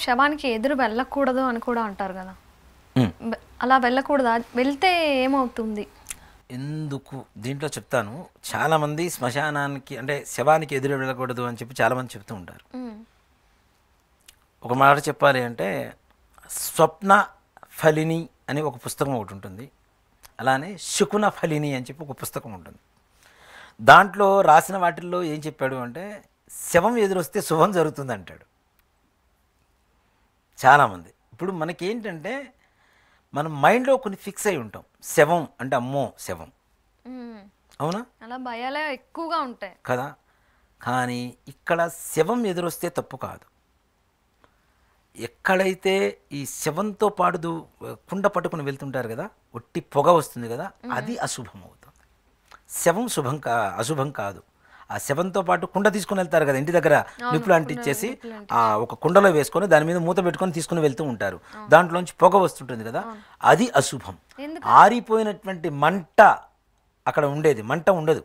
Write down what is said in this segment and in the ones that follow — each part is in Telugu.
శవానికి ఎదురు వెళ్ళకూడదు అని కూడా అంటారు కదా. ఉమ్. అలా వెళ్ళకూడదా? వెళ్తే ఏమవుతుంది? ఎందుకు దీంట్లో చెప్తాను. చాలామంది శ్మశానానికి అంటే శవానికి ఎదురు వెళ్ళకూడదు అని చెప్పి చాలామంది చెప్తూ ఉంటారు. ఒక మాట చెప్పాలి అంటే స్వప్న ఫలిని అని ఒక పుస్తకం ఒకటి ఉంటుంది. అలానే శకున ఫలిని అని చెప్పి ఒక పుస్తకం ఉంటుంది. దాంట్లో రాసిన వాటిల్లో ఏం చెప్పాడు అంటే శవం ఎదురొస్తే శుభం జరుగుతుంది అంటాడు. చాలామంది ఇప్పుడు మనకేంటంటే మనం మైండ్లో కొన్ని ఫిక్స్ అయి ఉంటాం. శవం అంటే అమ్మో శవం, అవునా? అలా భయాలే ఎక్కువగా ఉంటాయి కదా. కానీ ఇక్కడ శవం ఎదురొస్తే తప్పు కాదు. ఎక్కడైతే ఈ శవంతో పాటు కుండ పట్టుకుని వెళ్తుంటారు కదా, ఒట్టి పొగ వస్తుంది కదా, అది అశుభం అవుతుంది. శవం అశుభం కాదు. ఆ శవంతో పాటు కుండ తీసుకుని వెళ్తారు కదా, ఇంటి దగ్గర నిప్పులు అంటించేసి ఒక కుండలో వేసుకొని దాని మీద మూత పెట్టుకొని తీసుకుని వెళ్తూ ఉంటారు. దాంట్లోంచి పొగ వస్తుంటుంది కదా, అది అశుభం. ఆరిపోయినటువంటి మంట అక్కడ ఉండేది, మంట ఉండదు,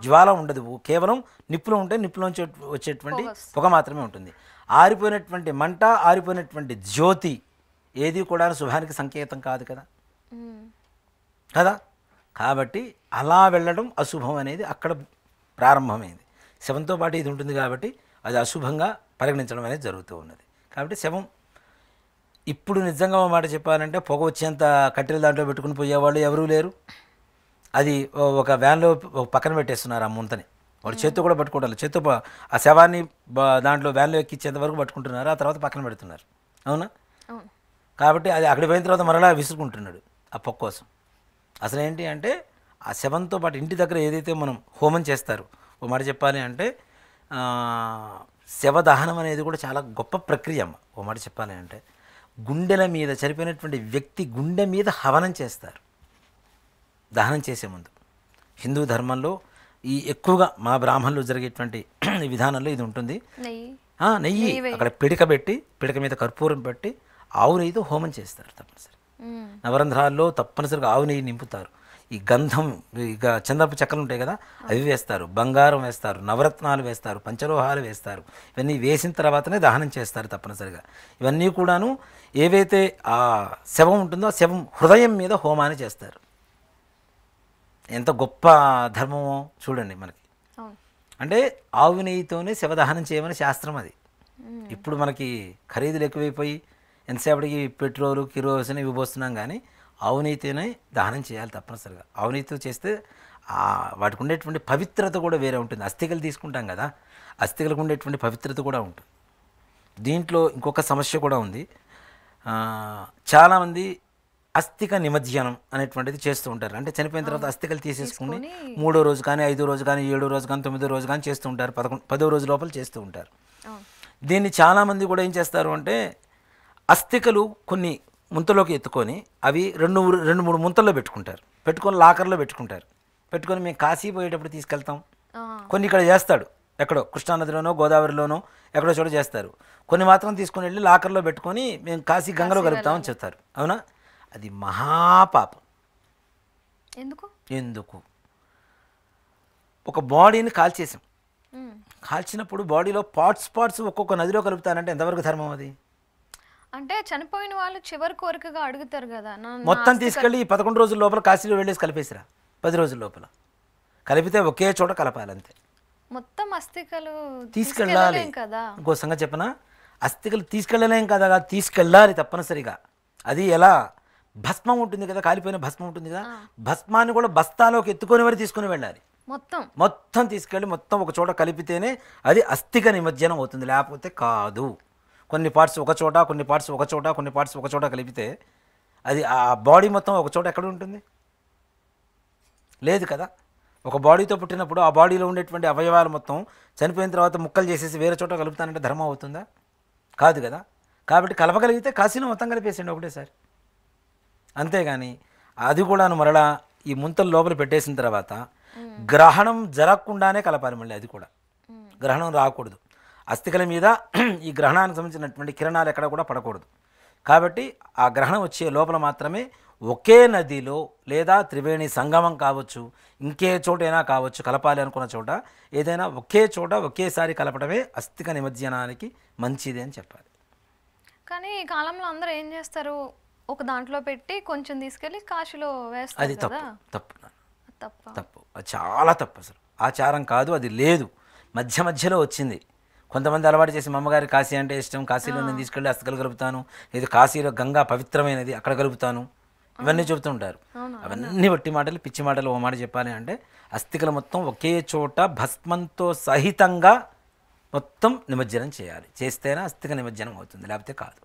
జ్వాల ఉండదు, కేవలం నిప్పులు ఉంటే నిప్పులోంచి వచ్చేటువంటి పొగ మాత్రమే ఉంటుంది. ఆరిపోయినటువంటి మంట, ఆరిపోయినటువంటి జ్యోతి ఏది కూడా శుభానికి సంకేతం కాదు కదా కదా. కాబట్టి అలా వెళ్ళడం అశుభం అనేది అక్కడ ప్రారంభమైంది. శవంతో పాటు ఇది ఉంటుంది కాబట్టి అది అశుభంగా పరిగణించడం అనేది జరుగుతూ ఉన్నది. కాబట్టి శవం ఇప్పుడు నిజంగా మాట చెప్పాలంటే పొగ వచ్చేంత కట్టెల దాంట్లో పెట్టుకుని పోయేవాళ్ళు ఎవరూ లేరు. అది ఒక వ్యాన్లో పక్కన పెట్టేస్తున్నారు ఆ ముంతని. వాడు చేత్తో కూడా పట్టుకోవడాలి, చేత్తో ఆ శవాన్ని దాంట్లో వ్యాన్లో ఎక్కించేంత వరకు పట్టుకుంటున్నారు, ఆ తర్వాత పక్కన పెడుతున్నారు, అవునా? కాబట్టి అది అక్కడికి పోయిన తర్వాత మరలా విసురుకుంటున్నాడు ఆ పొగ కోసం. అసలు ఏంటి అంటే ఆ శవంతో పాటు ఇంటి దగ్గర ఏదైతే మనం హోమం చేస్తారు, ఓ మాట చెప్పాలి అంటే శవదహనం అనేది కూడా చాలా గొప్ప ప్రక్రియ అమ్మ. ఓ మాట చెప్పాలి అంటే గుండెల మీద చనిపోయినటువంటి వ్యక్తి గుండె మీద హవనం చేస్తారు దహనం చేసే ముందు. హిందూ ధర్మంలో ఈ ఎక్కువగా మా బ్రాహ్మణులు జరిగేటువంటి విధానంలో ఇది ఉంటుంది. నెయ్యి అక్కడ పిడక పెట్టి, పిడక మీద కర్పూరం పెట్టి ఆవు నెయ్యితో హోమం చేస్తారు తప్పనిసరి. నవరంధ్రాల్లో తప్పనిసరిగా ఆవు నెయ్యి నింపుతారు. ఈ గంధం, ఇక చంద్రపు చెక్కలు ఉంటాయి కదా, అవి వేస్తారు, బంగారం వేస్తారు, నవరత్నాలు వేస్తారు, పంచలోహాలు వేస్తారు. ఇవన్నీ వేసిన తర్వాతనే దహనం చేస్తారు తప్పనిసరిగా. ఇవన్నీ కూడాను ఏవైతే ఆ శవం ఉంటుందో ఆ శవం హృదయం మీద హోమాన్ని చేస్తారు. ఎంత గొప్ప ధర్మమో చూడండి మనకి. అంటే ఆవు నెయ్యితోనే శవదహనం చేయమని శాస్త్రం అది. ఇప్పుడు మనకి ఖరీదులు ఎక్కువైపోయి ఎంతసేపటికి పెట్రోలు, కిరోసిన్ ఇవి పోస్తున్నాం, కానీ ఆవు నెయ్యితోనే దహనం చేయాలి తప్పనిసరిగా. ఆవు నెయ్యితో చేస్తే వాటికి ఉండేటువంటి పవిత్రత కూడా వేరే ఉంటుంది. అస్థికలు తీసుకుంటాం కదా, అస్థికలకు ఉండేటువంటి పవిత్రత కూడా ఉంటుంది. దీంట్లో ఇంకొక సమస్య కూడా ఉంది. చాలామంది అస్థిక నిమజ్జనం అనేటువంటిది చేస్తూ ఉంటారు. అంటే చనిపోయిన తర్వాత అస్థికలు తీసేసుకుని 3వ రోజు కానీ 5వ రోజు కానీ 7వ రోజు కానీ 9వ రోజు కానీ చేస్తూ ఉంటారు. 10వ రోజు లోపల చేస్తూ ఉంటారు. దీన్ని చాలామంది కూడా ఏం చేస్తారు అంటే అస్థికలు కొన్ని ముంతలోకి ఎత్తుకొని అవి 2-3 ముంతల్లో పెట్టుకొని లాకర్లో పెట్టుకొని మేము కాశీ పోయేటప్పుడు తీసుకెళ్తాం. కొన్ని ఇక్కడ చేస్తాడు, ఎక్కడో కృష్ణానదిలోనో గోదావరిలోనో ఎక్కడో చోట చేస్తారు. కొన్ని మాత్రం తీసుకొని వెళ్ళి లాకర్లో పెట్టుకొని మేము కాశీ గంగలో కలుపుతామని చెప్తారు, అవునా? అది మహాపాపం. ఎందుకు? ఒక బాడీని కాల్చేసాం, కాల్చినప్పుడు బాడీలో పార్ట్స్ ఒక్కొక్క నదిలో కలుపుతానంటే ఎంతవరకు ధర్మం అది? అంటే చనిపోయిన వాళ్ళు చివరి కోరికగా అడుగుతారు కదా, మొత్తం తీసుకెళ్ళి 11 రోజుల లోపల కాశీలో వెళ్ళేసి కలిపేసిరా. 10 రోజుల లోపల కలిపితే ఒకే చోట కలపాలి అంతే. మొత్తం అస్థికలు తీసుకెళ్ళాలి కదా. ఇంకో సంగతి చెప్పనా, అస్థికలు తీసుకెళ్ళలేం కదా, తీసుకెళ్ళాలి తప్పనిసరిగా. అది ఎలా? భస్మం ఉంటుంది కదా, కాలిపోయిన భస్మం ఉంటుంది కదా, భస్మాన్ని కూడా బస్తాలోకి ఎత్తుకొని మరి తీసుకుని వెళ్ళాలి. మొత్తం తీసుకెళ్ళి మొత్తం ఒక చోట కలిపితేనే అది అస్థిక నిమజ్జనం అవుతుంది, లేకపోతే కాదు. కొన్ని పార్ట్స్ ఒక చోట, కొన్ని పార్ట్స్ ఒక చోట, కొన్ని పార్ట్స్ ఒక చోట కలిపితే అది ఆ బాడీ మొత్తం ఒక చోట ఎక్కడ ఉంటుంది? లేదు కదా. ఒక బాడీతో పుట్టినప్పుడు ఆ బాడీలో ఉండేటువంటి అవయవాలు మొత్తం చనిపోయిన తర్వాత ముక్కలు చేసేసి వేరే చోట కలుపుతానంటే ధర్మం అవుతుందా? కాదు కదా. కాబట్టి కలపగలిగితే కాశీలో మొత్తం కలిపేసండి ఒకటేసారి, అంతేగాని అది కూడాను మరలా ఈ ముంతల లోపల పెట్టేసిన తర్వాత గ్రహణం జరగకుండానే కలపాలి. మళ్ళీ అది కూడా గ్రహణం రాకూడదు. అస్థికల మీద ఈ గ్రహణానికి సంబంధించినటువంటి కిరణాలు ఎక్కడ కూడా పడకూడదు. కాబట్టి ఆ గ్రహణం వచ్చే లోపల మాత్రమే ఒకే నదిలో లేదా త్రివేణి సంగమం కావచ్చు, ఇంకే చోటైనా కావచ్చు, కలపాలి అనుకున్న చోట ఏదైనా ఒకే చోట ఒకేసారి కలపడమే అస్థిక నిమజ్జనానికి మంచిది అని చెప్పాలి. కానీ ఈ కాలంలో అందరూ ఏం చేస్తారు, ఒక దాంట్లో పెట్టి కొంచెం తీసుకెళ్ళి కాశీలో వేస్తారు అది కదా. తప్పు నాన్న. తప్ప. తప్పు, అది చాలా తప్పు. అసలు ఆచారం కాదు, అది లేదు. మధ్యలో వచ్చింది. కొంతమంది అలవాటు చేసి మా అమ్మగారి కాశీ అంటే ఇష్టం, కాశీలో నేను తీసుకెళ్ళి అస్థికలు కలుపుతాను, ఇది కాశీలో గంగా పవిత్రమైనది, అక్కడ కలుపుతాను, ఇవన్నీ చెబుతూ ఉంటారు. అవన్నీ వట్టి మాటలు, పిచ్చి మాటలు. ఓ మాట చెప్పాలి అంటే అస్థికలు మొత్తం ఒకే చోట భస్మంతో సహితంగా మొత్తం నిమజ్జనం చేయాలి. చేస్తేనే అస్థిక నిమజ్జనం అవుతుంది, లేకపోతే కాదు.